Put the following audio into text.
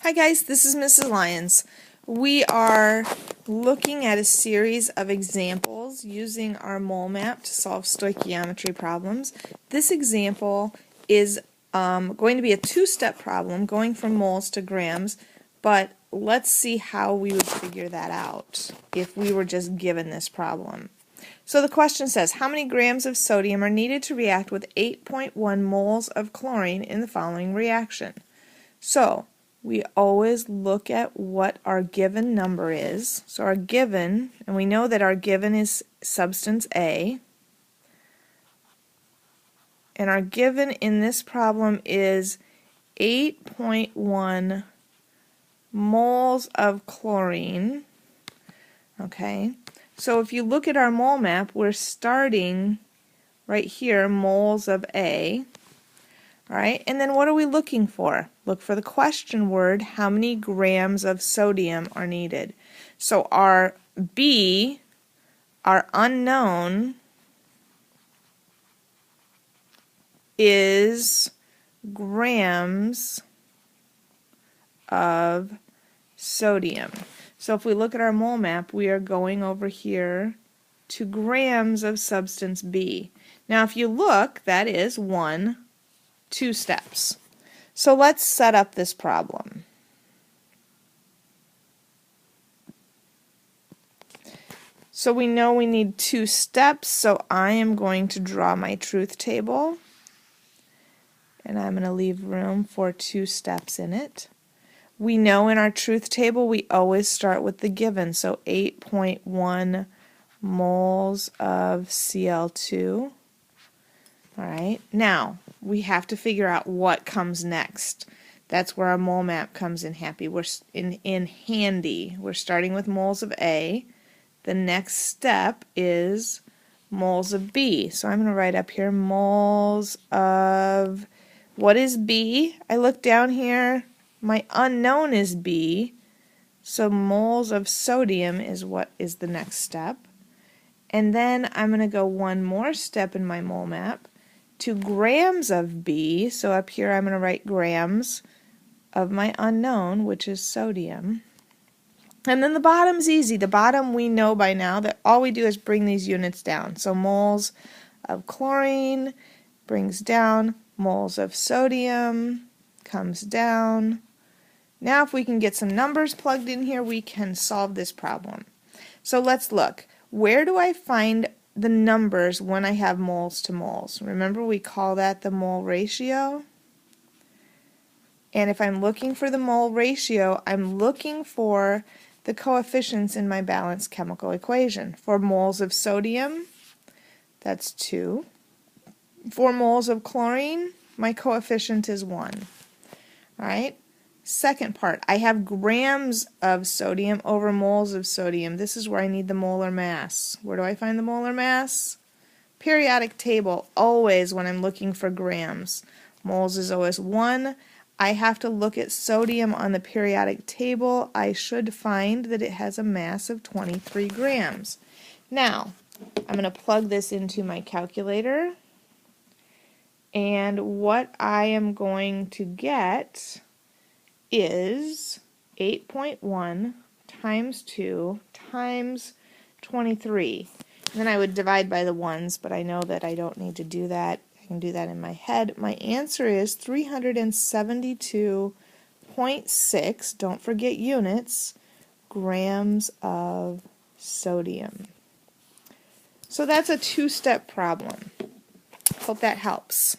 Hi guys, this is Mrs. Lyons. We are looking at a series of examples using our mole map to solve stoichiometry problems. This example is going to be a two-step problem going from moles to grams, but let's see how we would figure that out if we were just given this problem. So the question says, how many grams of sodium are needed to react with 8.1 moles of chlorine in the following reaction? So we always look at what our given number is. So our given, and we know that our given is substance A, and our given in this problem is 8.1 moles of chlorine. Okay, so if you look at our mole map, we're starting right here, moles of A. All right, and then what are we looking for? Look for the question word, how many grams of sodium are needed? So our B, our unknown, is grams of sodium. So if we look at our mole map, we are going over here to grams of substance B. Now if you look, that is 2 steps. So let's set up this problem. So we know we need 2 steps, so I am going to draw my truth table, and I'm going to leave room for 2 steps in it. We know in our truth table we always start with the given, so 8.1 moles of Cl2. Alright, now we have to figure out what comes next. That's where our mole map comes in handy. We're starting with moles of A. The next step is moles of B. So I'm going to write up here moles of, what is B? I look down here, my unknown is B, so moles of sodium is what is the next step. And then I'm going to go one more step in my mole map to grams of B. So up here I'm going to write grams of my unknown, which is sodium. And then the bottom's easy. The bottom we know by now that all we do is bring these units down. So moles of chlorine brings down, moles of sodium comes down. Now if we can get some numbers plugged in here, we can solve this problem. So let's look. Where do I find the numbers when I have moles to moles? Remember, we call that the mole ratio. And if I'm looking for the mole ratio, I'm looking for the coefficients in my balanced chemical equation. For moles of sodium, that's 2. For moles of chlorine, my coefficient is 1. All right. Second part, I have grams of sodium over moles of sodium. This is where I need the molar mass. Where do I find the molar mass? Periodic table, always when I'm looking for grams. Moles is always 1. I have to look at sodium on the periodic table. I should find that it has a mass of 23 grams. Now, I'm going to plug this into my calculator. And what I am going to get is 8.1 times 2 times 23. And then I would divide by the ones, but I know that I don't need to do that. I can do that in my head. My answer is 372.6, don't forget units, grams of sodium. So that's a 2-step problem. Hope that helps.